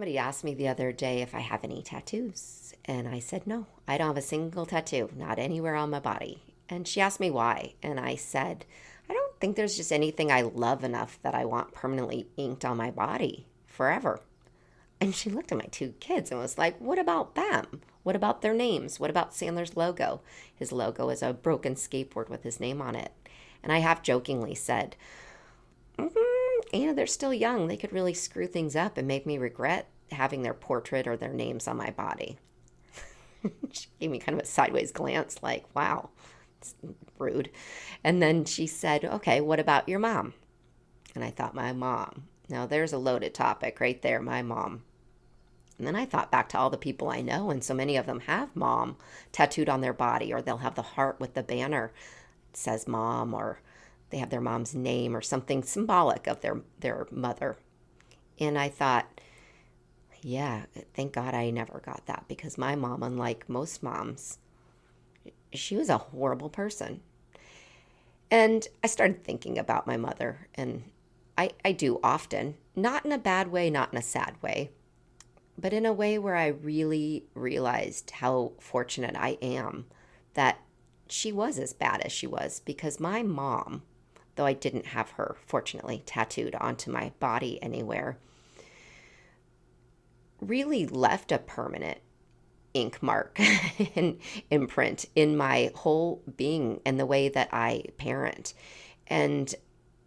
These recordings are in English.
Somebody asked me the other day if I have any tattoos, and I said no, I don't have a single tattoo, not anywhere on my body. And she asked me why, and I said, I don't think there's just anything I love enough that I want permanently inked on my body forever. And she looked at my two kids and was like, what about them? What about their names? What about Sandler's logo? His logo is a broken skateboard with his name on it. And I half jokingly said, they're still young. They could really screw things up and make me regret having their portrait or their names on my body. She gave me kind of a sideways glance, like, wow, it's rude. And then she said, okay, what about your mom? And I thought, my mom. Now, there's a loaded topic right there, my mom. And then I thought back to all the people I know, and so many of them have mom tattooed on their body, or they'll have the heart with the banner that says mom, or they have their mom's name or something symbolic of their mother. And I thought, yeah, thank God I never got that, because my mom, unlike most moms, she was a horrible person. And I started thinking about my mother, and I do often, not in a bad way, not in a sad way, but in a way where I really realized how fortunate I am that she was as bad as she was, because my mom, though I didn't have her, fortunately, tattooed onto my body anywhere, really left a permanent ink mark and imprint in my whole being and the way that I parent. And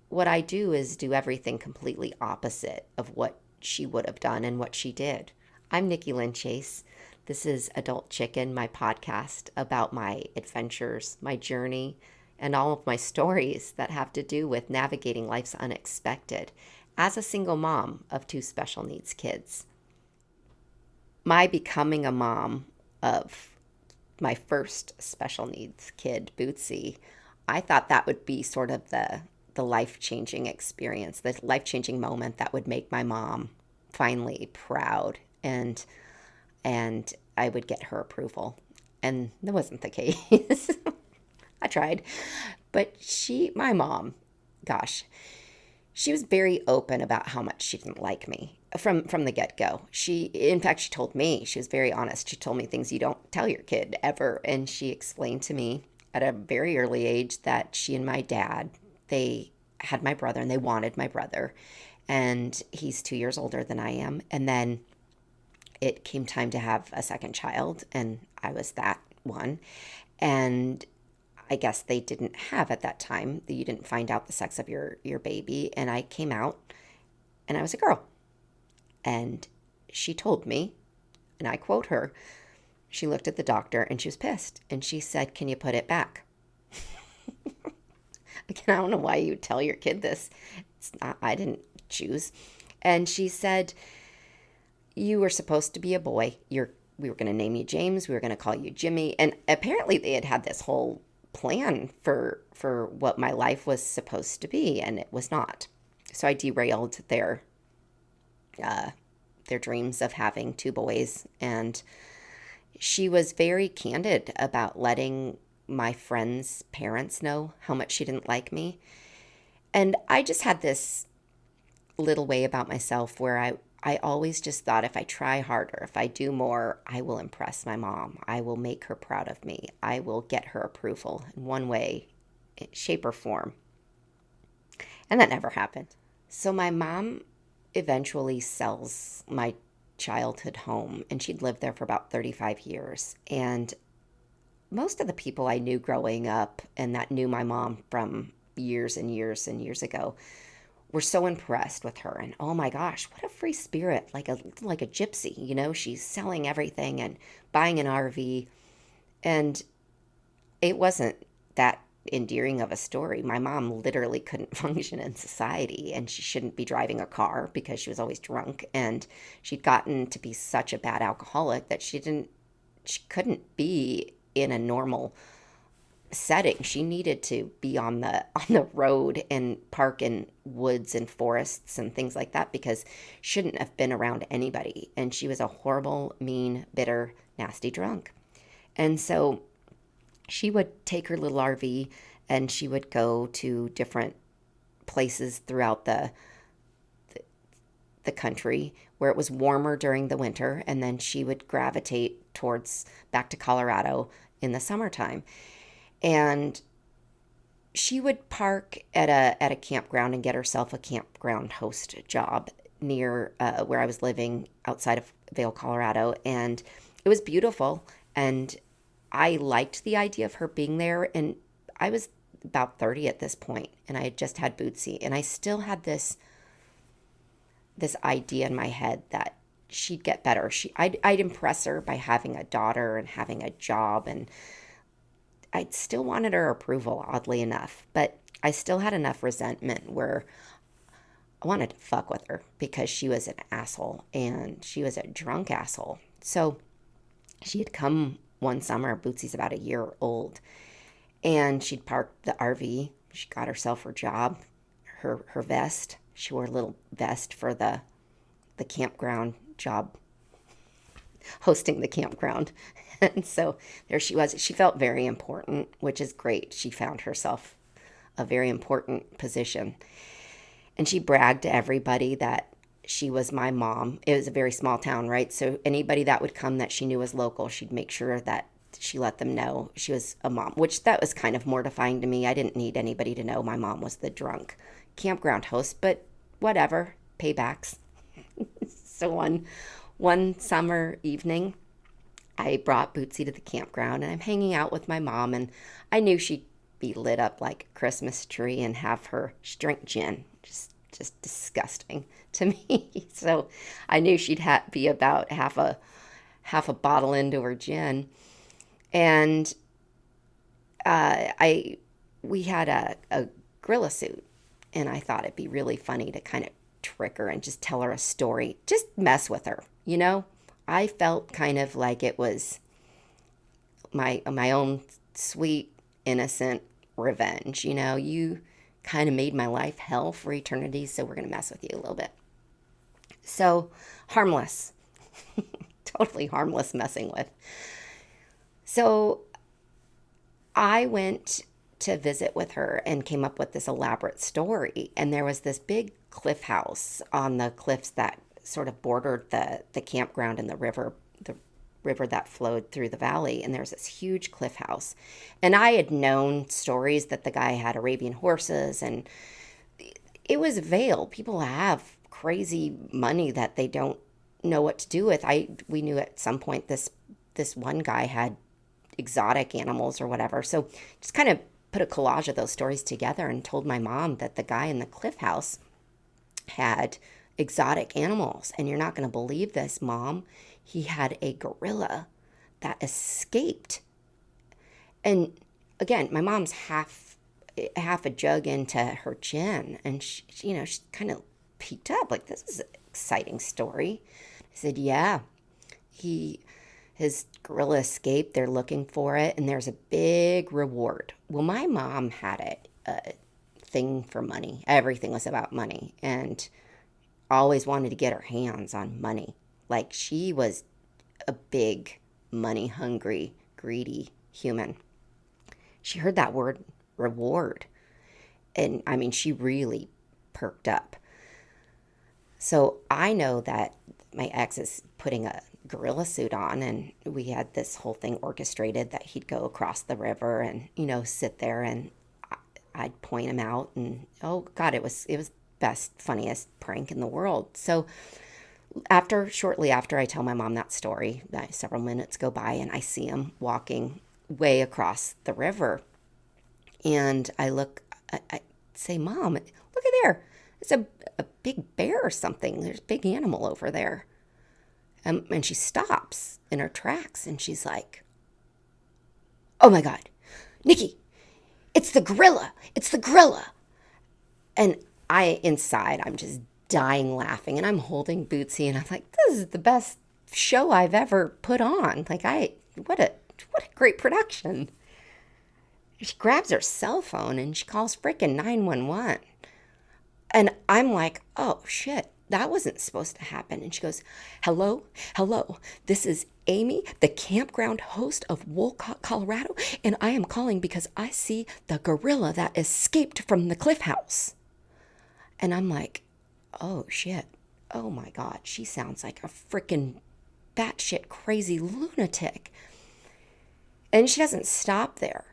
what I do is do everything completely opposite of what she would have done and what she did. I'm Nikki Lynn Chase. This is Adult Chicken, my podcast about my adventures, my journey, and all of my stories that have to do with navigating life's unexpected as a single mom of two special needs kids. My becoming a mom of my first special needs kid, Bootsy, I thought that would be sort of the life-changing experience, the life-changing moment that would make my mom finally proud, and I would get her approval. And that wasn't the case. I tried. But my mom, gosh, she was very open about how much she didn't like me from the get-go. In fact, she told me, she was very honest. She told me things you don't tell your kid ever. And she explained to me at a very early age that she and my dad, they had my brother and they wanted my brother. And he's 2 years older than I am. And then it came time to have a second child, and I was that one. And I guess they didn't have at that time, that you didn't find out the sex of your baby. And I came out and I was a girl. And she told me, and I quote her, she looked at the doctor and she was pissed. And she said, can you put it back? Again, I don't know why you tell your kid this. It's not, I didn't choose. And she said, you were supposed to be a boy. We were going to name you James. We were going to call you Jimmy. And apparently they had this whole plan for what my life was supposed to be, and it was not. So I derailed their dreams of having two boys. And she was very candid about letting my friends' parents know how much she didn't like me. And I just had this little way about myself where I always just thought, if I try harder, if I do more, I will impress my mom. I will make her proud of me. I will get her approval in one way, shape, or form. And that never happened. So my mom eventually sells my childhood home, and she'd lived there for about 35 years. And most of the people I knew growing up and that knew my mom from years and years and years ago were so impressed with her. And oh my gosh, what a free spirit, like a gypsy, she's selling everything and buying an RV. And it wasn't that endearing of a story. My mom literally couldn't function in society, and she shouldn't be driving a car because she was always drunk. And she'd gotten to be such a bad alcoholic that she couldn't be in a normal setting. She needed to be on the road and park in woods and forests and things like that, because she shouldn't have been around anybody. And she was a horrible, mean, bitter, nasty drunk. And so she would take her little RV and she would go to different places throughout the the country where it was warmer during the winter, and then she would gravitate towards back to Colorado in the summertime. And she would park at a campground and get herself a campground host job near where I was living outside of Vail, Colorado, and it was beautiful. And I liked the idea of her being there. And I was about 30 at this point, and I had just had Bootsy, and I still had this idea in my head that she'd get better. I'd impress her by having a daughter and having a job, and I still wanted her approval, oddly enough, but I still had enough resentment where I wanted to fuck with her because she was an asshole, and she was a drunk asshole. So she had come one summer. Bootsy's about a year old, and she'd parked the RV. She got herself her job, her vest. She wore a little vest for the campground job, hosting the campground. And so there she was. She felt very important, which is great. She found herself a very important position. And she bragged to everybody that she was my mom. It was a very small town, right? So anybody that would come that she knew was local, she'd make sure that she let them know she was a mom, which that was kind of mortifying to me. I didn't need anybody to know my mom was the drunk campground host, but whatever, paybacks. So one summer evening, I brought Bootsy to the campground, and I'm hanging out with my mom, and I knew she'd be lit up like a Christmas tree and have her drink gin. Just disgusting to me. So I knew she'd be about half a bottle into her gin, and we had a gorilla suit, and I thought it'd be really funny to kind of trick her and just tell her a story, just mess with her, you know? I felt kind of like it was my own sweet, innocent revenge. You know, you kind of made my life hell for eternity, so we're going to mess with you a little bit. So, harmless. Totally harmless messing with. So, I went to visit with her and came up with this elaborate story. And there was this big cliff house on the cliffs that sort of bordered the campground and the river that flowed through the valley. And there's this huge cliff house. And I had known stories that the guy had Arabian horses, and it was Vail. People have crazy money that they don't know what to do with. We knew at some point this one guy had exotic animals or whatever. So just kind of put a collage of those stories together and told my mom that the guy in the cliff house had exotic animals. And you're not going to believe this, Mom. He had a gorilla that escaped. And again, my mom's half a jug into her gin, and she kind of peeked up like, this is an exciting story. I said, yeah, his gorilla escaped. They're looking for it, and there's a big reward. Well, my mom had a thing for money. Everything was about money, and always wanted to get her hands on money. Like, she was a big, money-hungry, greedy human. She heard that word, reward, and I mean, she really perked up. So I know that my ex is putting a gorilla suit on, and we had this whole thing orchestrated that he'd go across the river and, sit there, and I'd point him out, and oh God, it was best, funniest prank in the world. So shortly after I tell my mom that story, several minutes go by, and I see him walking way across the river. And I say, Mom, look at there. It's a big bear or something. There's a big animal over there. And she stops in her tracks, and she's like, oh my God, Nikki, it's the gorilla. It's the gorilla. And inside, I'm just dying laughing, and I'm holding Bootsy, and I'm like, this is the best show I've ever put on. Like, what a great production. She grabs her cell phone and she calls freaking 911. And I'm like, oh shit, that wasn't supposed to happen. And she goes, hello, this is Amy, the campground host of Wolcott, Colorado, and I am calling because I see the gorilla that escaped from the cliff house. And I'm like, oh shit, oh my God, she sounds like a freaking batshit crazy lunatic. And she doesn't stop there.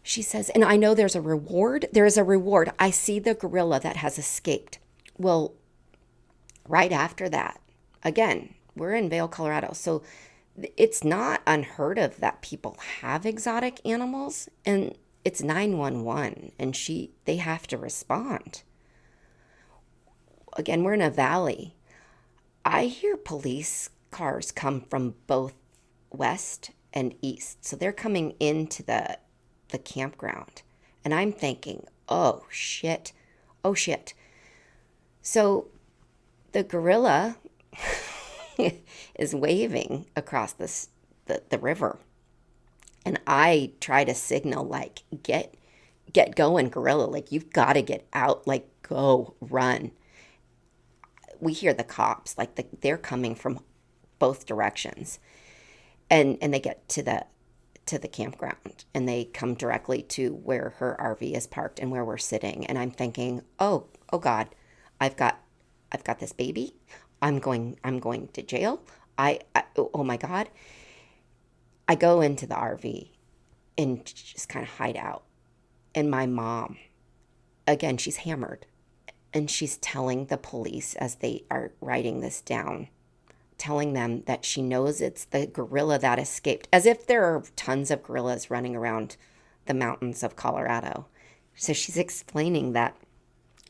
She says, and I know there's a reward. There is a reward. I see the gorilla that has escaped. Well, right after that, again, we're in Vail, Colorado. So it's not unheard of that people have exotic animals, and it's 911 and they have to respond. Again, we're in a valley. I hear police cars come from both west and east. So they're coming into the campground. And I'm thinking, oh shit. Oh shit. So the gorilla is waving across the river. And I try to signal, like, get going, gorilla. Like, you've got to get out. Like, go, run. We hear the cops, like they're coming from both directions. And they get to the campground, and they come directly to where her RV is parked and where we're sitting. And I'm thinking, oh God, I've got this baby. I'm going to jail. Oh my God. I go into the RV and just kind of hide out. And my mom, again, she's hammered, and she's telling the police as they are writing this down, telling them that she knows it's the gorilla that escaped, as if there are tons of gorillas running around the mountains of Colorado. So she's explaining that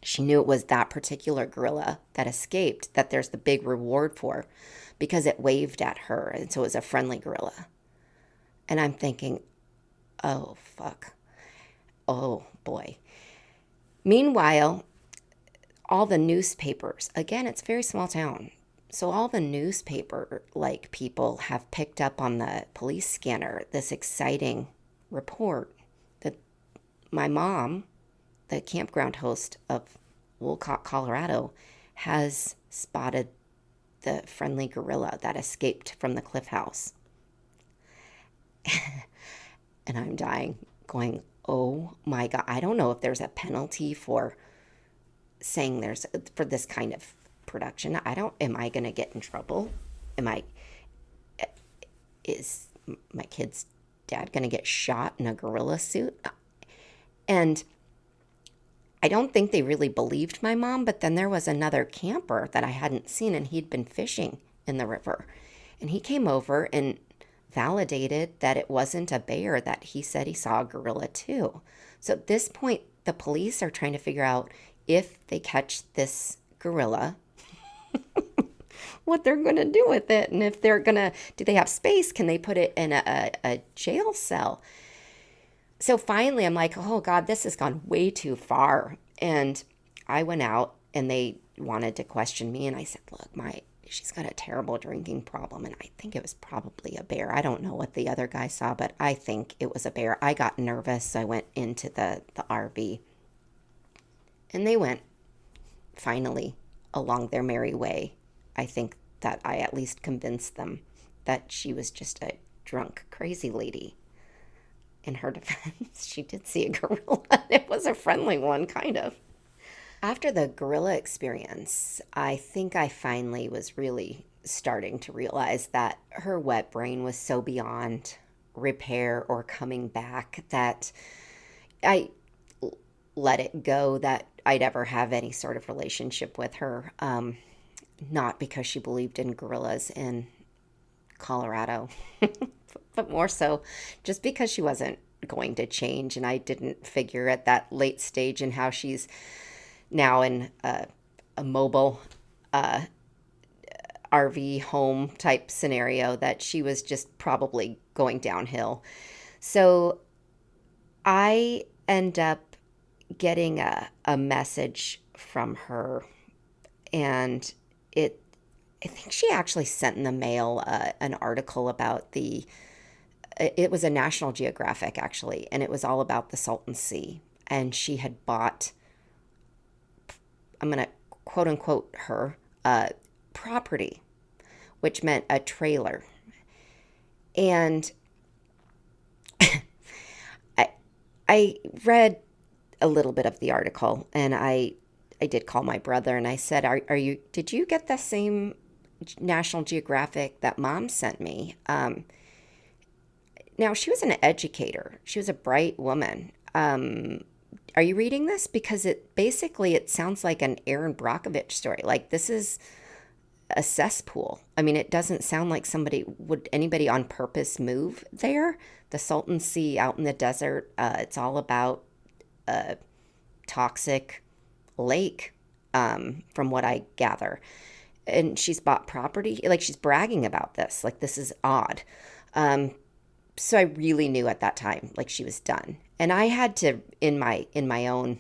she knew it was that particular gorilla that escaped, that there's the big reward for, because it waved at her, and so it was a friendly gorilla. And I'm thinking, oh, fuck. Oh, boy. Meanwhile, all the newspapers, again, it's a very small town. So all the newspaper people have picked up on the police scanner this exciting report that my mom, the campground host of Wolcott, Colorado, has spotted the friendly gorilla that escaped from the cliff house. And I'm dying, going, oh my God, I don't know if there's a penalty for saying for this kind of production. Am I going to get in trouble? Is my kid's dad going to get shot in a gorilla suit? And I don't think they really believed my mom, but then there was another camper that I hadn't seen, and he'd been fishing in the river. And he came over and validated that it wasn't a bear, that he said he saw a gorilla too. So at this point, the police are trying to figure out, if they catch this gorilla, what they're going to do with it. And if do they have space? Can they put it in a jail cell? So finally, I'm like, oh God, this has gone way too far. And I went out, and they wanted to question me. And I said, look, she's got a terrible drinking problem, and I think it was probably a bear. I don't know what the other guy saw, but I think it was a bear. I got nervous, so I went into the RV. And they went, finally, along their merry way. I think that I at least convinced them that she was just a drunk, crazy lady. In her defense, she did see a gorilla. It was a friendly one, kind of. After the gorilla experience, I think I finally was really starting to realize that her wet brain was so beyond repair or coming back that I let it go that I'd ever have any sort of relationship with her. Not because she believed in gorillas in Colorado, but more so just because she wasn't going to change. And I didn't figure at that late stage in how she's now in a mobile RV home type scenario that she was just probably going downhill. So I end up getting a message from her, and I think she actually sent in the mail an article about it was a National Geographic actually, and it was all about the Salton Sea. And she had bought, I'm going to quote unquote her, property, which meant a trailer. And I read a little bit of the article, and I I did call my brother and I said, did you get the same National Geographic that mom sent me? Now, she was an educator. She was a bright woman. Are you reading this? Because it sounds like an Aaron Brockovich story. Like this is a cesspool. I mean, it doesn't sound like anybody on purpose move there. The Salton Sea out in the desert, it's all about a toxic lake, from what I gather. And she's bought property, like she's bragging about this. Like this is odd. Um, so I really knew at that time, like she was done. And I had to, in my own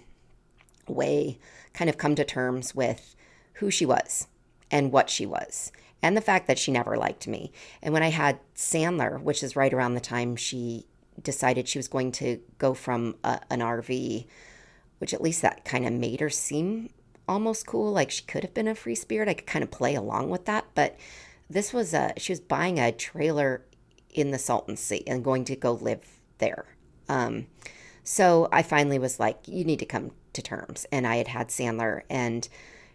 way, kind of come to terms with who she was and what she was, and the fact that she never liked me. And when I had Sandler, which is right around the time she decided she was going to go from an RV, which at least that kind of made her seem almost cool, like she could have been a free spirit. I could kind of play along with that, but she was buying a trailer in the Salton Sea and going to go live there. Um, so I finally was like, you need to come to terms. And I had Sandler, and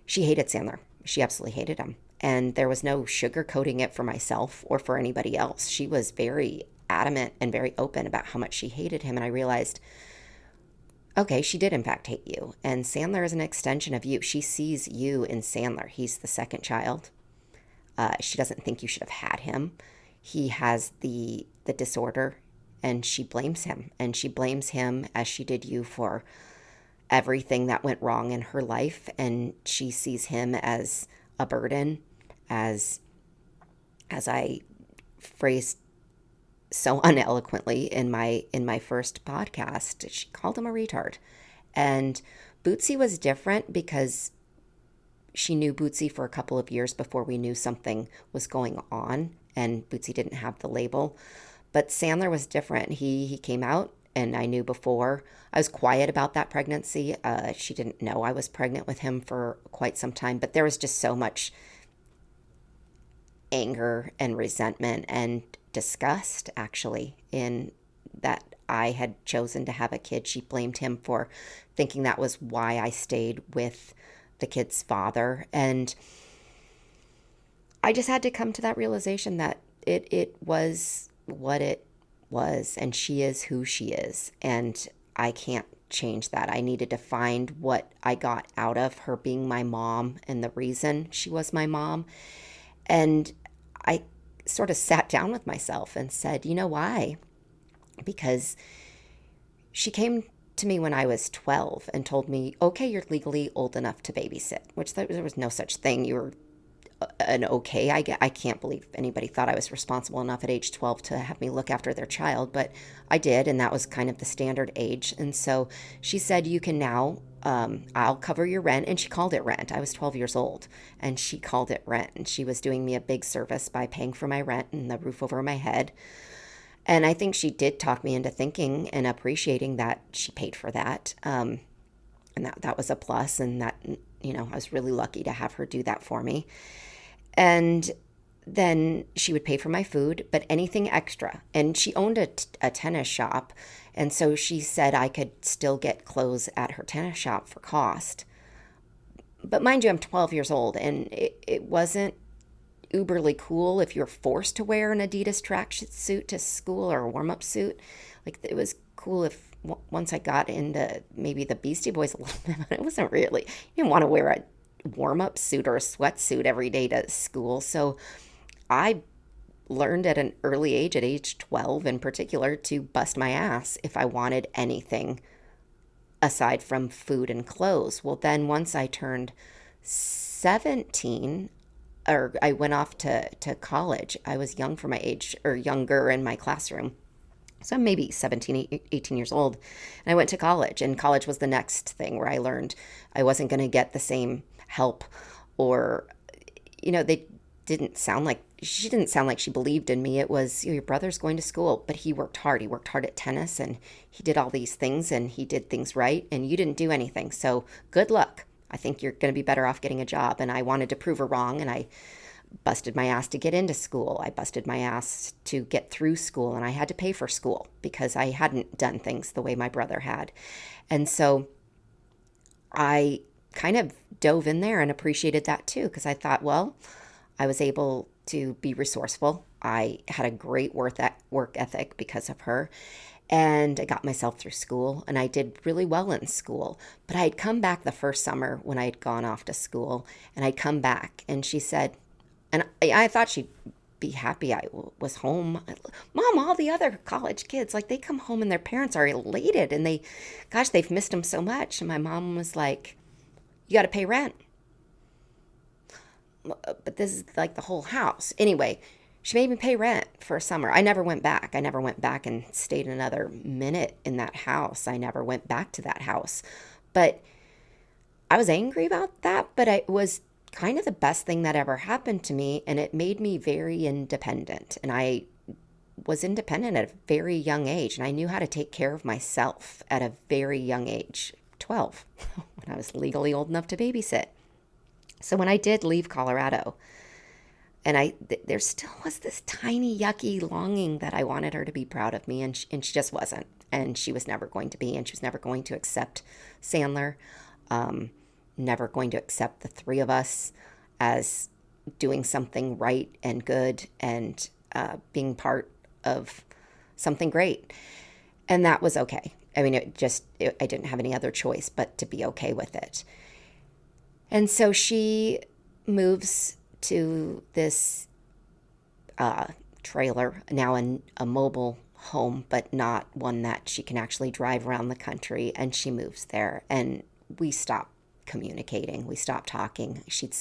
she hated Sandler. She absolutely hated him. And there was no sugarcoating it for myself or for anybody else. She was very adamant and very open about how much she hated him. And I realized, okay, she did in fact hate you. And Sandler is an extension of you. She sees you in Sandler. He's the second child. She doesn't think you should have had him. He has the disorder, and she blames him. And she blames him, as she did you, for everything that went wrong in her life. And she sees him as a burden, as I phrased so uneloquently in my first podcast. She called him a retard. And Bootsy was different because she knew Bootsy for a couple of years before we knew something was going on, and Bootsy didn't have the label. But Sandler was different. He came out, and I knew before. I was quiet about that pregnancy. She didn't know I was pregnant with him for quite some time, but there was just so much anger and resentment and disgust, actually, in that I had chosen to have a kid. She blamed him for thinking that was why I stayed with the kid's father. And I just had to come to that realization that it was what it was, and she is who she is. And I can't change that. I needed to find what I got out of her being my mom and the reason she was my mom. And I sort of sat down with myself and said, you know why? Because she came to me when I was 12 and told me, okay, you're legally old enough to babysit, which there was no such thing. You were an okay. I can't believe anybody thought I was responsible enough at age 12 to have me look after their child, but I did, and that was kind of the standard age. And so she said, you can now, I'll cover your rent. And she called it rent. I was 12 years old, and she called it rent. And she was doing me a big service by paying for my rent and the roof over my head. And I think she did talk me into thinking and appreciating that she paid for that. And that was a plus, and that, I was really lucky to have her do that for me. And then she would pay for my food, but anything extra. And she owned a tennis shop. And so she said I could still get clothes at her tennis shop for cost. But mind you, I'm 12 years old, and it wasn't uberly cool if you're forced to wear an Adidas tracksuit to school, or a warm-up suit. Like, it was cool if once I got into maybe the Beastie Boys a little bit, but it wasn't really. You didn't want to wear a warm-up suit or a sweatsuit every day to school. So I learned at an early age, at age 12 in particular, to bust my ass if I wanted anything aside from food and clothes. Well, then once I turned 17, or I went off to college, I was young for my age, or younger in my classroom. So I'm maybe 17, 18 years old. And I went to college, and college was the next thing where I learned I wasn't going to get the same help, or, they she didn't sound like she believed in me. It was, your brother's going to school, but he worked hard. He worked hard at tennis, and he did all these things, and he did things right, and you didn't do anything. So good luck. I think you're going to be better off getting a job. And I wanted to prove her wrong, and I busted my ass to get into school. I busted my ass to get through school, and I had to pay for school because I hadn't done things the way my brother had. And so I kind of dove in there and appreciated that too, because I thought, well, I was able to be resourceful. I had a great work ethic because of her. And I got myself through school and I did really well in school. But I'd come back the first summer when I'd gone off to school, and I'd come back and she said, and I thought she'd be happy I was home. Mom, all the other college kids, like they come home and their parents are elated and gosh, they've missed them so much. And my mom was like, you got to pay rent. But this is like the whole house. Anyway, she made me pay rent for a summer. I never went back. I never went back and stayed another minute in that house. I never went back to that house. But I was angry about that, but it was kind of the best thing that ever happened to me. And it made me very independent. And I was independent at a very young age. And I knew how to take care of myself at a very young age, 12, when I was legally old enough to babysit. So when I did leave Colorado, and there still was this tiny yucky longing that I wanted her to be proud of me, and she just wasn't, and she was never going to be, and she was never going to accept Sandler, never going to accept the three of us as doing something right and good and being part of something great, and that was okay. I mean, I didn't have any other choice but to be okay with it. And so she moves to this trailer, now a mobile home, but not one that she can actually drive around the country. And she moves there, and we stopped communicating. We stopped talking. She'd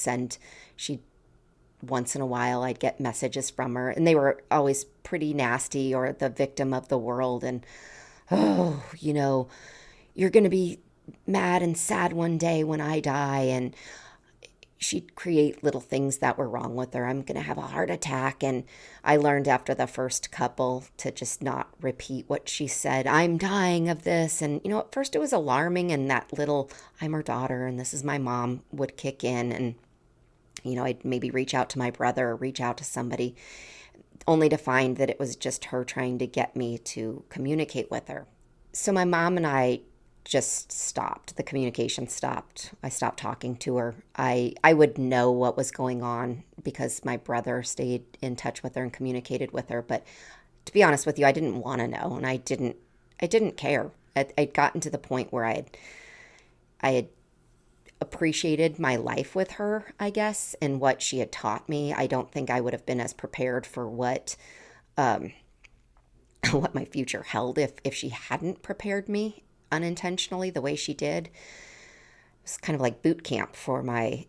once in a while, I'd get messages from her, and they were always pretty nasty or the victim of the world. And, oh, you're going to be mad and sad one day when I die. And she'd create little things that were wrong with her. I'm going to have a heart attack. And I learned after the first couple to just not repeat what she said. I'm dying of this. And, at first it was alarming, and that little, I'm her daughter and this is my mom, would kick in. And, I'd maybe reach out to my brother or reach out to somebody, only to find that it was just her trying to get me to communicate with her. So my mom and I just stopped. The communication stopped. I stopped talking to her. I would know what was going on because my brother stayed in touch with her and communicated with her. But to be honest with you, I didn't want to know, and I didn't care. I'd gotten to the point where I had appreciated my life with her, I guess, and what she had taught me. I don't think I would have been as prepared for what my future held if she hadn't prepared me unintentionally the way she did. It was kind of like boot camp for my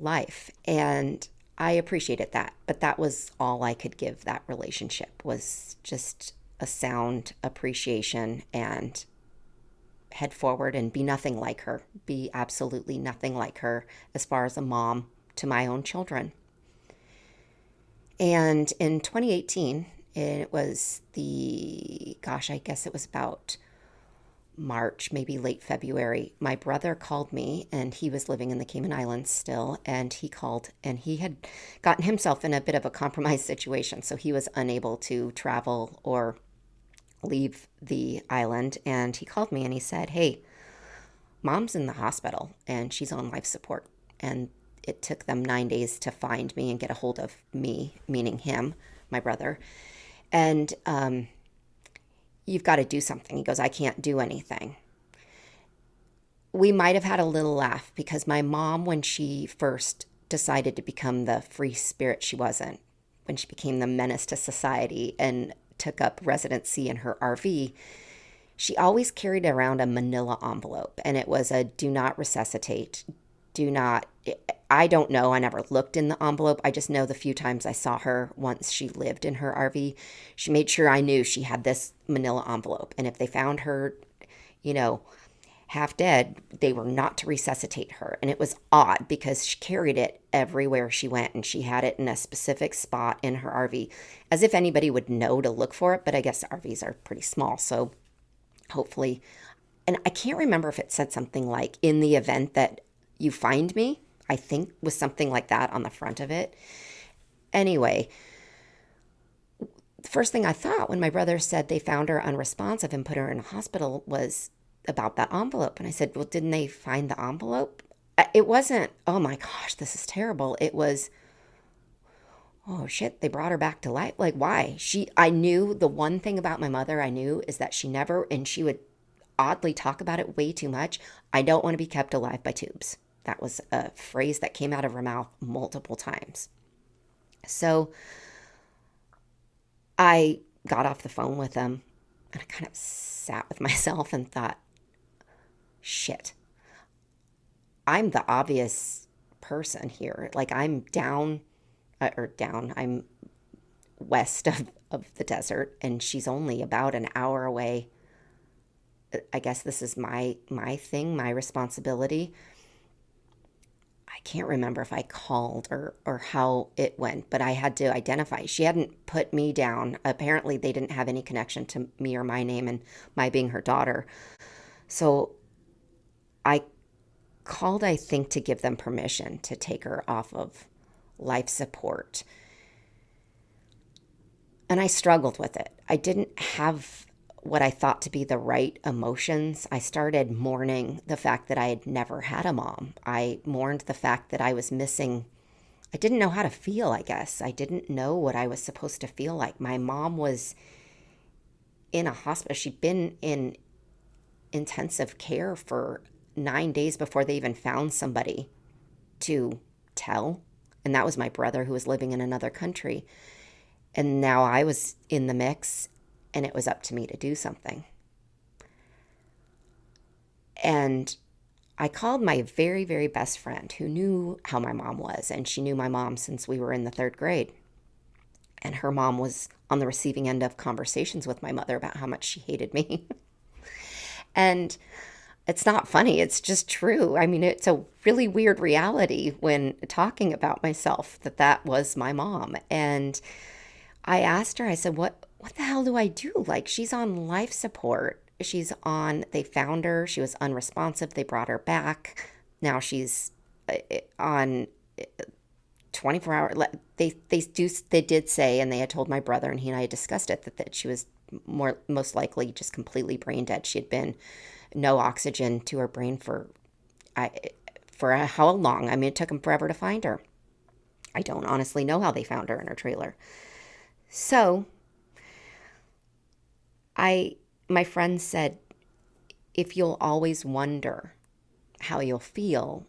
life, and I appreciated that. But that was all I could give that relationship, was just a sound appreciation and head forward and be nothing like her, be absolutely nothing like her as far as a mom to my own children. And in 2018, it was I guess it was about March, maybe late February, my brother called me, and he was living in the Cayman Islands still, and he called, and he had gotten himself in a bit of a compromised situation, so he was unable to travel or leave the island. And he called me and he said, hey, mom's in the hospital and she's on life support, and it took them 9 days to find me and get a hold of me, meaning him, my brother, and you've got to do something. He goes, I can't do anything. We might have had a little laugh because my mom, when she first decided to become the free spirit she wasn't, when she became the menace to society and took up residency in her RV, she always carried around a manila envelope, and it was a do not resuscitate, I don't know, I never looked in the envelope. I just know the few times I saw her once she lived in her RV, she made sure I knew she had this manila envelope, and if they found her, half dead, they were not to resuscitate her. And it was odd because she carried it everywhere she went, and she had it in a specific spot in her RV, as if anybody would know to look for it. But I guess RVs are pretty small, so hopefully. And I can't remember if it said something like, in the event that you find me, I think was something like that on the front of it. Anyway, the first thing I thought when my brother said they found her unresponsive and put her in a hospital was, about that envelope. And I said, well, didn't they find the envelope? It wasn't, oh my gosh, this is terrible. It was, oh shit, they brought her back to life. Like, why? I knew the one thing about my mother I knew is that she never, and she would oddly talk about it way too much. I don't want to be kept alive by tubes. That was a phrase that came out of her mouth multiple times. So I got off the phone with them and I kind of sat with myself and thought, shit, I'm the obvious person here. Like I'm I'm west of the desert and she's only about an hour away. I guess this is my thing, my responsibility. I can't remember if I called or how it went, but I had to identify. She hadn't put me down. Apparently, they didn't have any connection to me or my name and my being her daughter. So I called, I think, to give them permission to take her off of life support. And I struggled with it. I didn't have what I thought to be the right emotions. I started mourning the fact that I had never had a mom. I mourned the fact that I was missing. I didn't know how to feel, I guess. I didn't know what I was supposed to feel like. My mom was in a hospital. She'd been in intensive care for 9 days before they even found somebody to tell. And that was my brother who was living in another country. And now I was in the mix and it was up to me to do something. And I called my very, very best friend who knew how my mom was. And she knew my mom since we were in the third grade. And her mom was on the receiving end of conversations with my mother about how much she hated me. And it's not funny, it's just true. I mean, it's a really weird reality when talking about myself that that was my mom. And I asked her, I said, what the hell do I do? Like, she's on life support. They found her. She was unresponsive. They brought her back. Now she's on 24 hour. They did say, and they had told my brother, and he and I had discussed it, that she was most likely just completely brain dead. She had been no oxygen to her brain for how long? I mean, it took them forever to find her. I don't honestly know how they found her in her trailer. So my friend said, if you'll always wonder how you'll feel,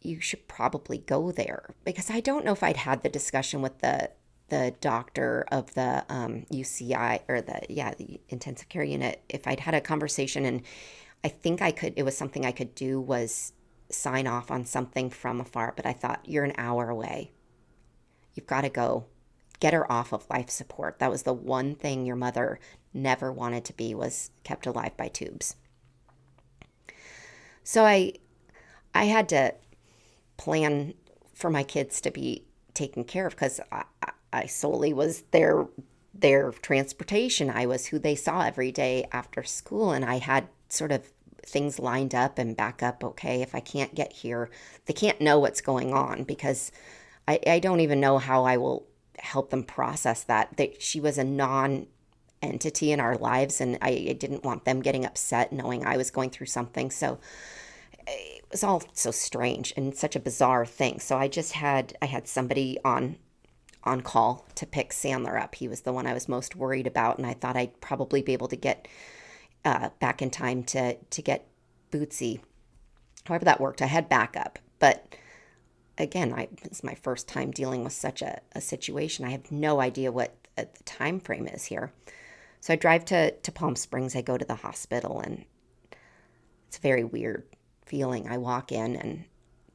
you should probably go there. Because I don't know if I'd had the discussion with the doctor of the UCI or the intensive care unit. If I'd had a conversation, and I think it was something I could do, was sign off on something from afar. But I thought, you're an hour away. You've got to go. Get her off of life support. That was the one thing your mother never wanted to be, was kept alive by tubes. So I had to plan for my kids to be taken care of, because I solely was their transportation. I was who they saw every day after school, and I had sort of things lined up and back up. Okay, if I can't get here, they can't know what's going on, because I don't even know how I will help them process that she was a non-entity in our lives, and I didn't want them getting upset knowing I was going through something. So it was all so strange and such a bizarre thing. So I had somebody on call to pick Sandler up. He was the one I was most worried about, and I thought I'd probably be able to get back in time to get Bootsy. However that worked, I had backup, but again, it's my first time dealing with such a situation. I have no idea what the time frame is here. So I drive to Palm Springs. I go to the hospital, and it's a very weird feeling. I walk in, and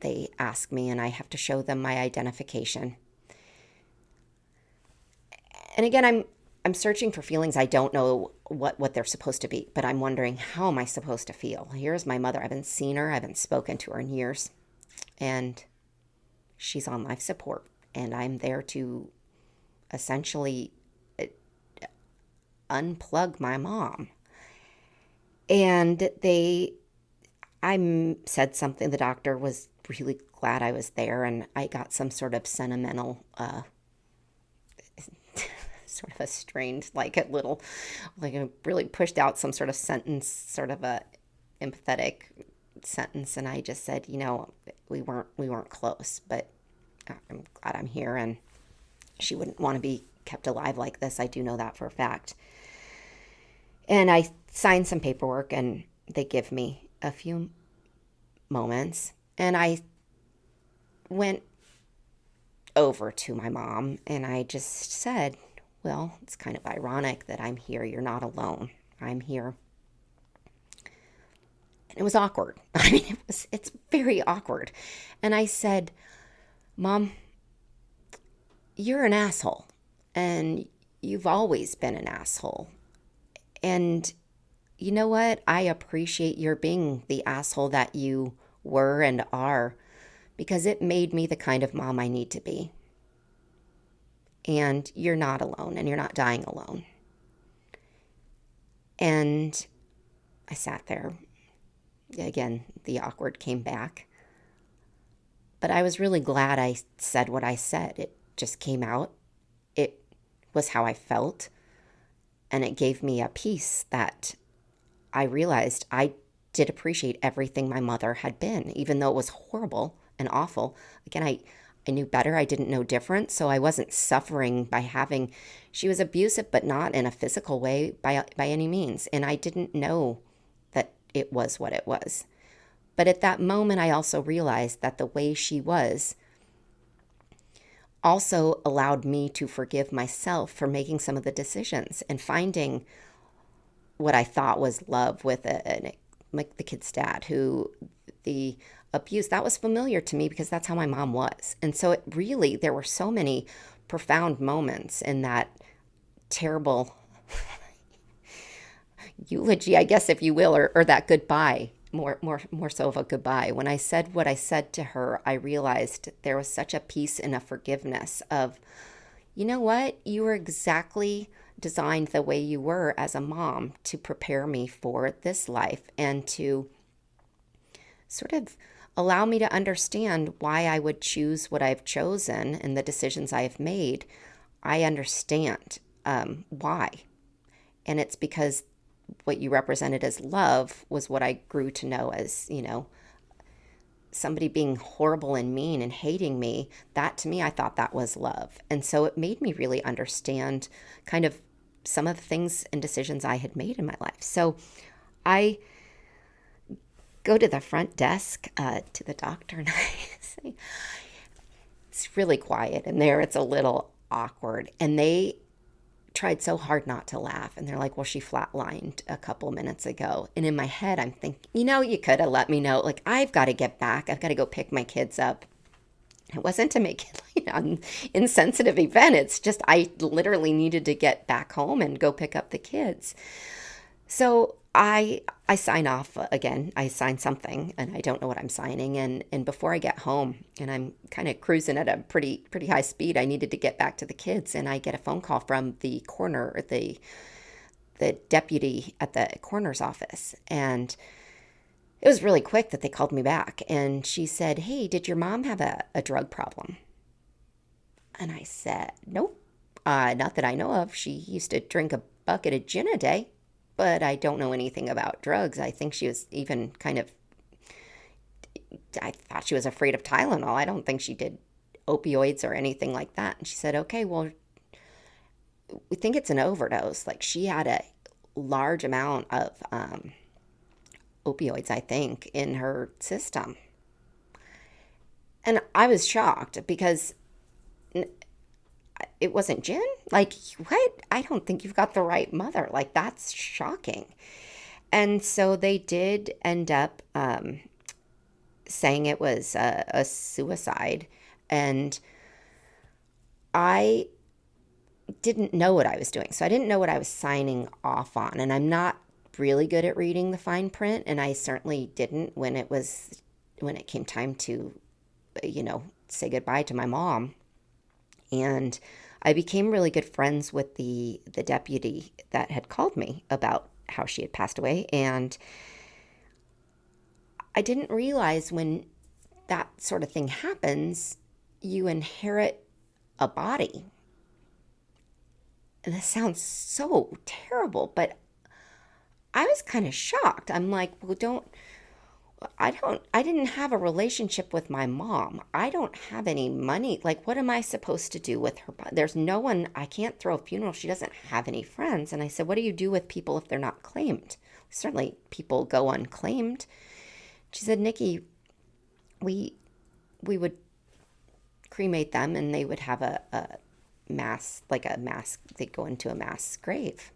they ask me, and I have to show them my identification. And again, I'm searching for feelings. I don't know what they're supposed to be, but I'm wondering, how am I supposed to feel? Here's my mother. I haven't seen her. I haven't spoken to her in years. And she's on life support, and I'm there to essentially unplug my mom. And I said something. The doctor was really glad I was there, and I got some sort of sentimental, sort of a strange, like I really pushed out some sort of sentence, sort of empathetic sentence, and I just said, we weren't close, but I'm glad I'm here, and she wouldn't want to be kept alive like this. I do know that for a fact. And I signed some paperwork, and they give me a few moments, and I went over to my mom, and I just said, well, it's kind of ironic that I'm here. You're not alone. I'm here. And it was awkward. I mean, it's very awkward. And I said, Mom, you're an asshole, and you've always been an asshole. And you know what? I appreciate your being the asshole that you were and are, because it made me the kind of mom I need to be. And you're not alone, and you're not dying alone. And I sat there. Again, the awkward came back. But I was really glad I said what I said. It just came out. It was how I felt. And it gave me a peace that I realized I did appreciate everything my mother had been, even though it was horrible and awful. Again, I knew better. I didn't know different. So I wasn't suffering by having, she was abusive, but not in a physical way by any means. And I didn't know that it was what it was. But at that moment, I also realized that the way she was also allowed me to forgive myself for making some of the decisions and finding what I thought was love with like the kid's dad, who the abuse, that was familiar to me because that's how my mom was. And so it really, there were so many profound moments in that terrible eulogy, I guess, if you will, or that goodbye, more so of a goodbye. When I said what I said to her, I realized there was such a peace and a forgiveness of, you know what, you were exactly designed the way you were as a mom to prepare me for this life and to sort of allow me to understand why I would choose what I've chosen and the decisions I have made. I understand why. And it's because what you represented as love was what I grew to know as, somebody being horrible and mean and hating me. That to me, I thought that was love. And so it made me really understand kind of some of the things and decisions I had made in my life. So I go to the front desk to the doctor, and I say, it's really quiet in there. It's a little awkward. And they tried so hard not to laugh. And they're like, well, she flatlined a couple minutes ago. And in my head, I'm thinking, you could have let me know. Like, I've got to get back. I've got to go pick my kids up. It wasn't to make it an insensitive event. It's just I literally needed to get back home and go pick up the kids. So I sign off again. I sign something, and I don't know what I'm signing. And before I get home, and I'm kind of cruising at a pretty high speed, I needed to get back to the kids, and I get a phone call from the coroner, the deputy at the coroner's office, and it was really quick that they called me back. And she said, hey, did your mom have a drug problem? And I said, nope, not that I know of. She used to drink a bucket of gin a day, but I don't know anything about drugs. I think she was even I thought she was afraid of Tylenol. I don't think she did opioids or anything like that. And she said, okay, well, we think it's an overdose. Like, she had a large amount of opioids, I think, in her system. And I was shocked because it wasn't gin. Like, what? I don't think you've got the right mother. Like, that's shocking. And so they did end up saying it was a suicide. And I didn't know what I was doing. So I didn't know what I was signing off on. And I'm not really good at reading the fine print. And I certainly didn't when it came time to, say goodbye to my mom. And I became really good friends with the deputy that had called me about how she had passed away. And I didn't realize when that sort of thing happens, you inherit a body. And this sounds so terrible, but I was kind of shocked. I'm like, well, I didn't have a relationship with my mom. I don't have any money. Like, what am I supposed to do with her? There's no one, I can't throw a funeral. She doesn't have any friends. And I said, what do you do with people if they're not claimed? Certainly people go unclaimed. She said, Nikki, we, we would cremate them and they would have a mass, like a mass, they'd go into a mass grave.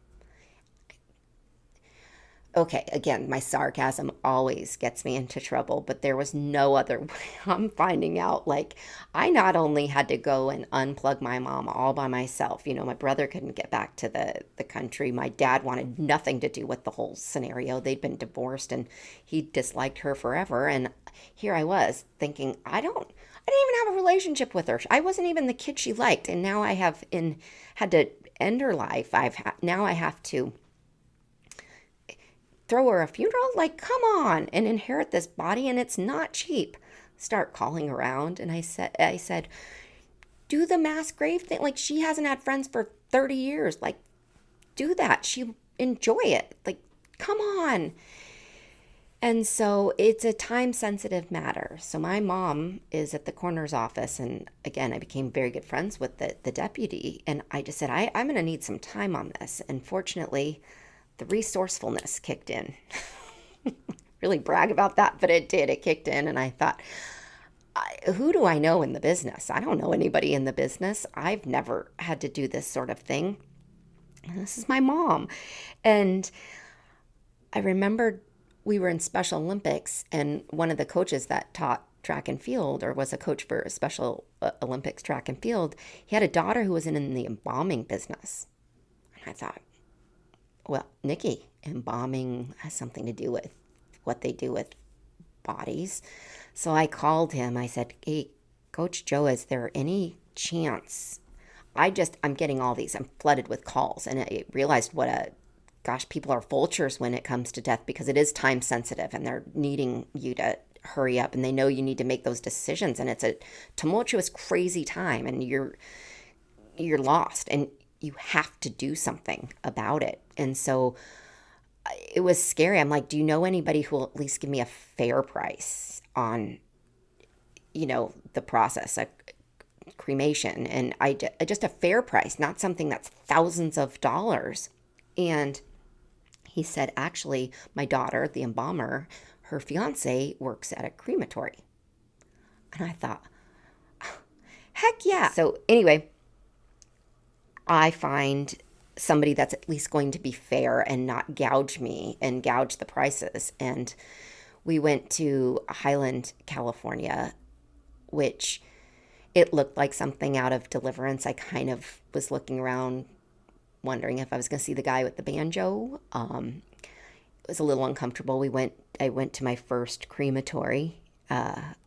Okay, again, my sarcasm always gets me into trouble, but there was no other way. I'm finding out like I not only had to go and unplug my mom all by myself, my brother couldn't get back to the country. My dad wanted nothing to do with the whole scenario. They'd been divorced and he disliked her forever. And here I was thinking, I didn't even have a relationship with her. I wasn't even the kid she liked. And now had to end her life. Now I have to throw her a funeral? Like, come on, and inherit this body, and it's not cheap. Start calling around, and I said, do the mass grave thing. Like, she hasn't had friends for 30 years. Like, do that. She enjoy it. Like, come on. And so it's a time sensitive matter. So my mom is at the coroner's office. And again, I became very good friends with the deputy. And I just said, I'm going to need some time on this. And fortunately, the resourcefulness kicked in. Really brag about that, but it did. It kicked in. And I thought, who do I know in the business? I don't know anybody in the business. I've never had to do this sort of thing. And this is my mom. And I remembered we were in Special Olympics, and one of the coaches that taught track and field, or was a coach for Special Olympics track and field, he had a daughter who was in the embalming business. And I thought, well, Nikki, embalming has something to do with what they do with bodies. So I called him. I said, hey, Coach Joe, is there any chance? I'm getting all these. I'm flooded with calls. And I realized gosh, people are vultures when it comes to death because it is time sensitive and they're needing you to hurry up and they know you need to make those decisions. And it's a tumultuous, crazy time and you're lost and you have to do something about it. And so it was scary. I'm like, do you know anybody who will at least give me a fair price on, the process, a cremation? And just a fair price, not something that's thousands of dollars. And he said, actually, my daughter, the embalmer, her fiance works at a crematory. And I thought, heck yeah. So anyway, I find somebody that's at least going to be fair and not gouge me and gouge the prices. And we went to Highland, California, which it looked like something out of Deliverance. I kind of was looking around wondering if I was going to see the guy with the banjo. It was a little uncomfortable. I went to my first crematory,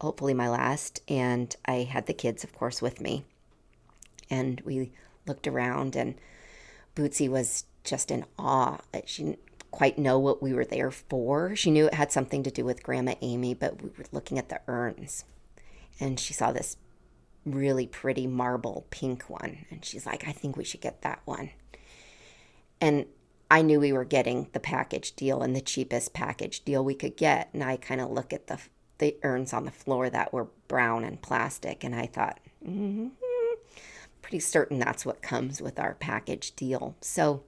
hopefully my last, and I had the kids, of course, with me. And we looked around, and Bootsy was just in awe. She didn't quite know what we were there for. She knew it had something to do with Grandma Amy, but we were looking at the urns, and she saw this really pretty marble pink one, and she's like, I think we should get that one. And I knew we were getting the package deal and the cheapest package deal we could get. And I kind of look at the urns on the floor that were brown and plastic. And I thought, pretty certain that's what comes with our package deal. So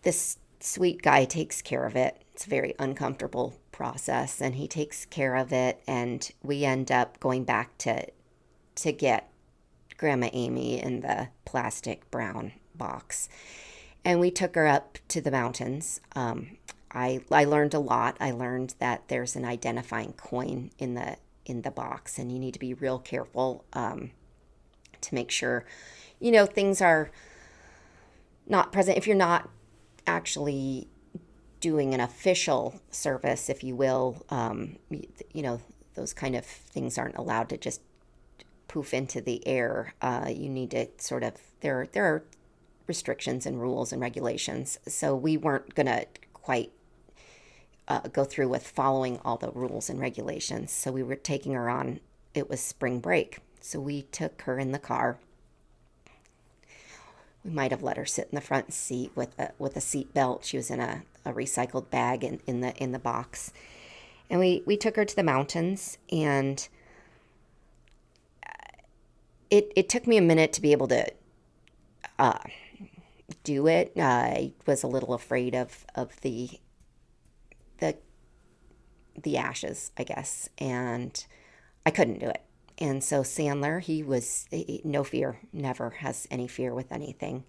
this sweet guy takes care of it. It's a very uncomfortable process. And he takes care of it. And we end up going back to get Grandma Amy in the plastic brown box. And we took her up to the mountains. I learned a lot. I learned that there's an identifying coin in the box, and you need to be real careful to make sure, things are not present. If you're not actually doing an official service, if you will, those kind of things aren't allowed to just poof into the air. You need to sort of, there are restrictions and rules and regulations. So we weren't going to quite go through with following all the rules and regulations. So we were taking her on, it was spring break. So we took her in the car. We might have let her sit in the front seat with a seat belt. She was in a recycled bag in the box. And we took her to the mountains, and it took me a minute to be able to do it. I was a little afraid of the ashes, I guess, and I couldn't do it. And so Sandler, no fear, never has any fear with anything.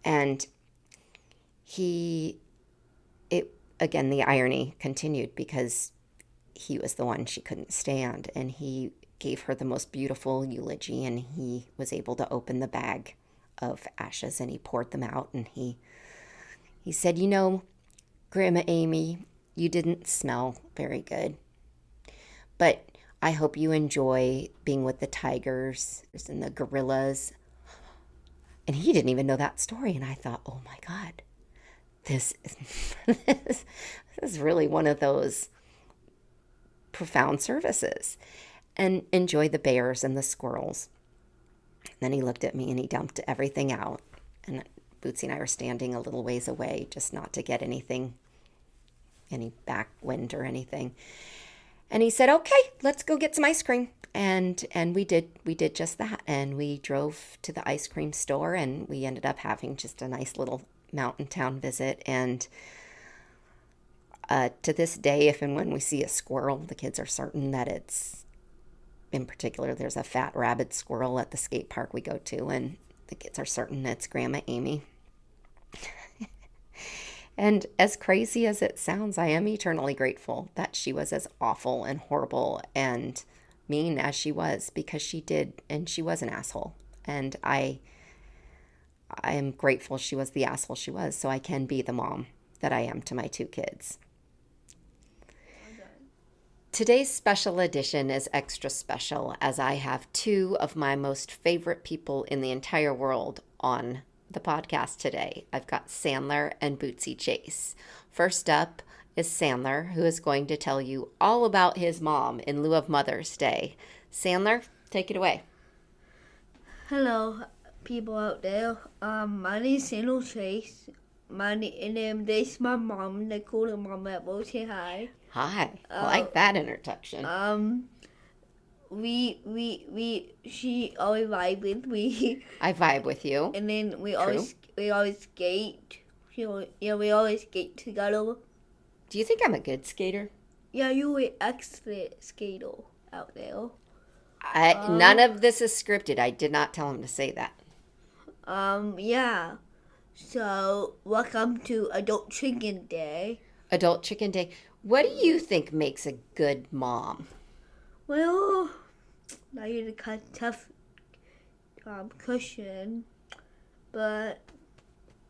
And again, the irony continued because he was the one she couldn't stand, and he gave her the most beautiful eulogy, and he was able to open the bag of ashes, and he poured them out, and he said, Grandma Amy, you didn't smell very good, but I hope you enjoy being with the tigers and the gorillas. And he didn't even know that story, and I thought, oh my God, this is really one of those profound services. And enjoy the bears and the squirrels. And then he looked at me and he dumped everything out. And Bootsy and I were standing a little ways away, just not to get any backwind or anything. And he said, okay, let's go get some ice cream. And we did just that. And we drove to the ice cream store, and we ended up having just a nice little mountain town visit. And to this day, if and when we see a squirrel, the kids are certain that in particular, there's a fat rabid squirrel at the skate park we go to, and the kids are certain it's Grandma Amy. And as crazy as it sounds, I am eternally grateful that she was as awful and horrible and mean as she was, because she did, and she was an asshole. And I am grateful she was the asshole she was, so I can be the mom that I am to my 2 kids. Today's special edition is extra special, as I have 2 of my most favorite people in the entire world on the podcast today. I've got Sandler and Bootsy Chase. First up is Sandler, who is going to tell you all about his mom in lieu of Mother's Day. Sandler, take it away. Hello, people out there. My name is Sandler Chase. And this is my mom, Nicole, and Mom Apple. Say hi. Hi. I like that introduction. She always vibe with me. I vibe with you. And then we always skate. We always skate together. Do you think I'm a good skater? Yeah, you're an excellent skater out there. None of this is scripted. I did not tell him to say that. Yeah. So, welcome to Adult Chicken Day. Adult Chicken Day. What do you think makes a good mom? Well, now you're the kind of tough question, but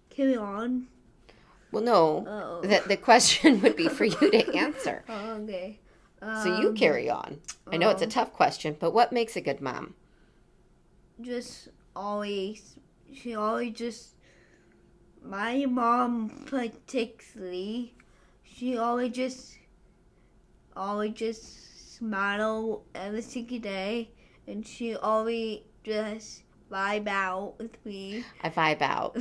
carry on. Well, no. The question would be for you to answer. Oh, okay. So you carry on. I know it's a tough question, but what makes a good mom? My mom particularly, she always just smile every single day, and she always just vibe out with me. I vibe out.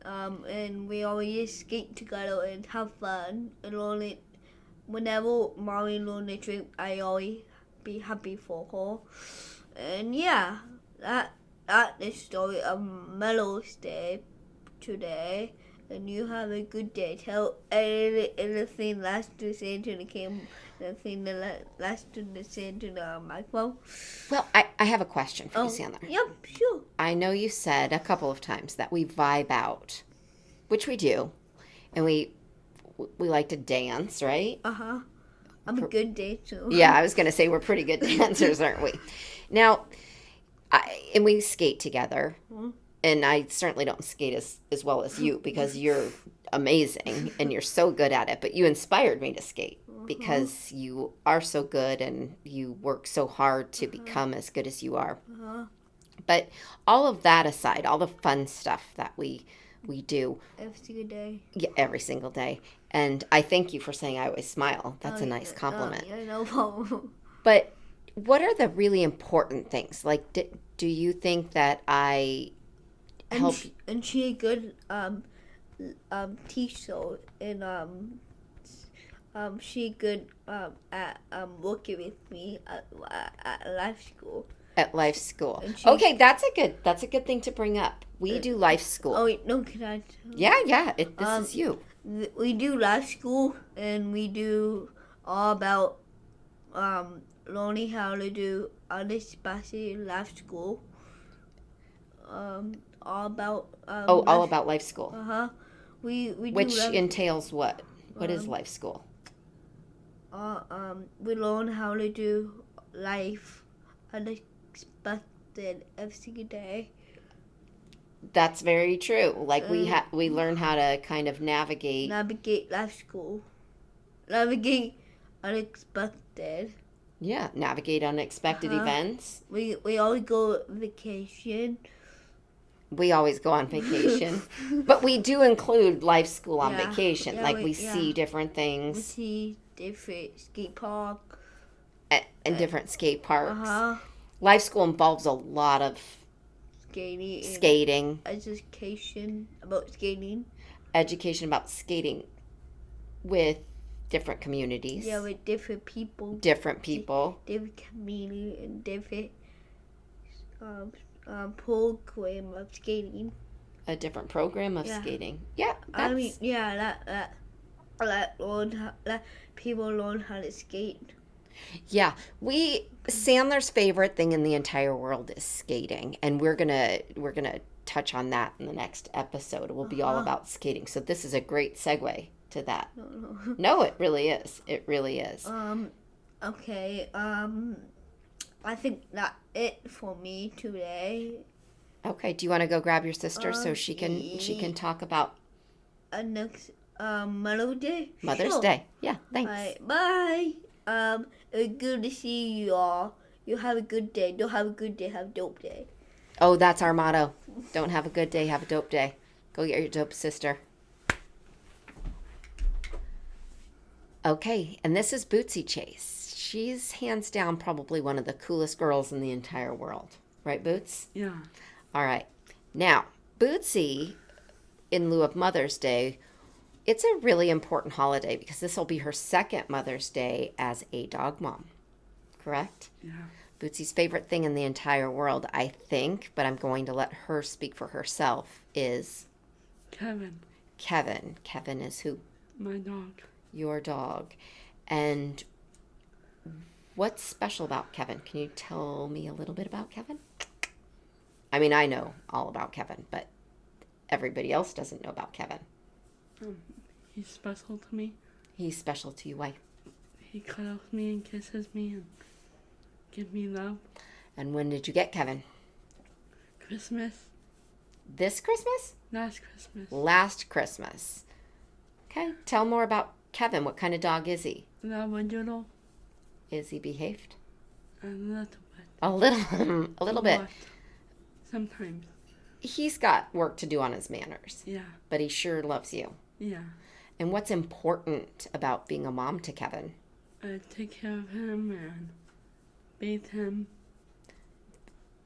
And we always skate together and have fun. And whenever mommy on a trip, I always be happy for her. And yeah, that is the story of Mother's Day today. And you have a good day. Tell anything last to say to the camera. Anything last to say to the microphone. Well, I have a question for you, Sandler. Yep, sure. I know you said a couple of times that we vibe out, which we do, and we like to dance, right? Uh-huh. I'm a good dancer. Yeah, I was going to say we're pretty good dancers, aren't we? Now, and we skate together. Mm-hmm. And I certainly don't skate as well as you, because you're amazing and you're so good at it. But you inspired me to skate because you are so good and you work so hard to become as good as you are. But all of that aside, all the fun stuff that we do. Every single day. Yeah, every single day. And I thank you for saying I always smile. That's a nice compliment. Yeah, no problem. But what are the really important things? Like, do you think that I help. And she a good teacher, and she good at working with me at life school. At life school. And she, Okay, that's a good thing to bring up. We do life school. Oh wait, no, can I? Yeah. This is you. We do life school, and we do all about learning how to do unexpected life school. All about all about life school. We Which do entails what? What is life school? We learn how to do life unexpected every single day. That's very true. Like we learn how to kind of navigate life school. Navigate unexpected. Yeah, navigate unexpected events. We always go vacation. We always go on vacation. But we do include life school on vacation. Yeah, like we see different things. We see different skate park. And different skate parks. Life school involves a lot of skating. Education about skating. Education about skating with different communities. Yeah, with different people. Different people. Different community and different program of skating. A different program of skating. Yeah. Let people learn how to skate. Yeah, Sandler's favorite thing in the entire world is skating, and we're gonna touch on that in the next episode. It will be all about skating. So this is a great segue to that. No, it really is. It really is. Okay. I think that's it for me today. Okay. Do you want to go grab your sister so she can talk about next Mother's Day? Mother's Day. Yeah. Thanks. All right, bye. It's good to see you all. You have a good day. Don't have a good day. Have a dope day. Oh, that's our motto. Don't have a good day. Have a dope day. Go get your dope sister. Okay, and this is Bootsy Chase. She's hands down probably one of the coolest girls in the entire world. Right, Boots? Yeah. All right. Now, Bootsy, in lieu of Mother's Day, it's a really important holiday because this will be her second Mother's Day as a dog mom. Correct? Yeah. Bootsy's favorite thing in the entire world, I think, but I'm going to let her speak for herself, is... Kevin. Kevin. Kevin is who? My dog. Your dog. And what's special about Kevin? Can you tell me a little bit about Kevin? I mean, I know all about Kevin, but everybody else doesn't know about Kevin. He's special to me. He's special to you. Why? He cuddles me and kisses me and gives me love. And when did you get Kevin? Christmas. This Christmas? Last Christmas. Last Christmas. Okay. Tell more about Kevin. What kind of dog is he? Labradoodle. Is he behaved? A little bit. A little bit. Lot. Sometimes. He's got work to do on his manners. Yeah. But he sure loves you. Yeah. And what's important about being a mom to Kevin? I take care of him and bathe him.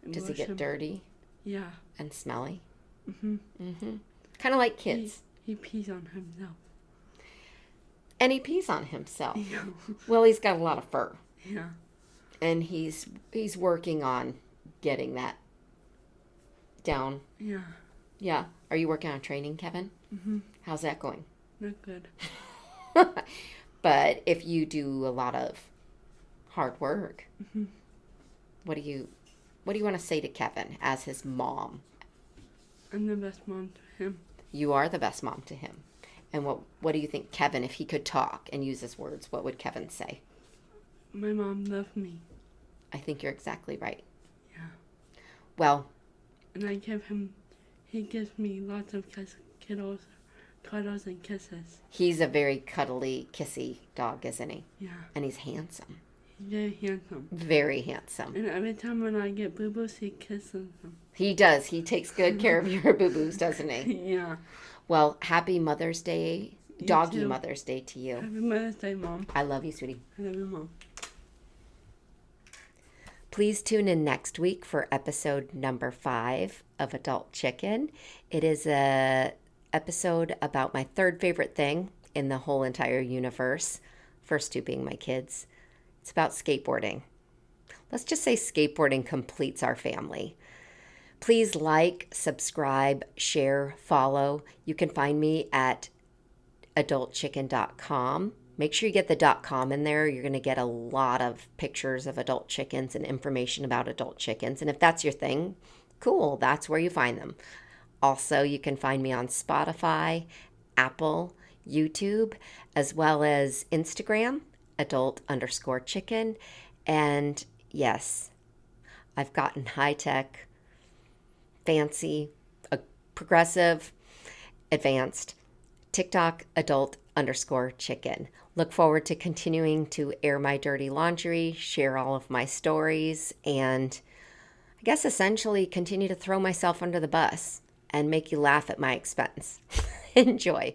Does he get dirty? Yeah. And smelly? Mm-hmm. Mm-hmm. Kind of like kids. He pees on himself. And he pees on himself. Yeah. Well, he's got a lot of fur. Yeah. And he's working on getting that down. Yeah. Yeah. Are you working on training, Kevin? Mm-hmm. How's that going? Not good. But if you do a lot of hard work, mm-hmm. what do you want to say to Kevin as his mom? I'm the best mom to him. You are the best mom to him. And what do you think Kevin, if he could talk and use his words, what would Kevin say? My mom loved me. I think you're exactly right. Yeah. Well. And he gives me lots of cuddles and kisses. He's a very cuddly, kissy dog, isn't he? Yeah. And he's handsome. He's very handsome. Very handsome. And every time when I get boo-boos, he kisses them. He does. He takes good care of your boo-boos, doesn't he? Yeah. Well, happy Mother's Day, doggy Mother's Day to you. Happy Mother's Day, Mom. I love you, sweetie. I love you, Mom. Please tune in next week for episode number 5 of Adult Chicken. It is a episode about my third favorite thing in the whole entire universe. First two being my kids. It's about skateboarding. Let's just say skateboarding completes our family. Please like, subscribe, share, follow. You can find me at adultchicken.com. Make sure you get the .com in there. You're going to get a lot of pictures of adult chickens and information about adult chickens. And if that's your thing, cool, that's where you find them. Also, you can find me on Spotify, Apple, YouTube, as well as Instagram, adult_chicken. And yes, I've gotten high-tech, fancy, progressive, advanced. TikTok, adult_chicken. Look forward to continuing to air my dirty laundry, share all of my stories, and I guess essentially continue to throw myself under the bus and make you laugh at my expense. Enjoy.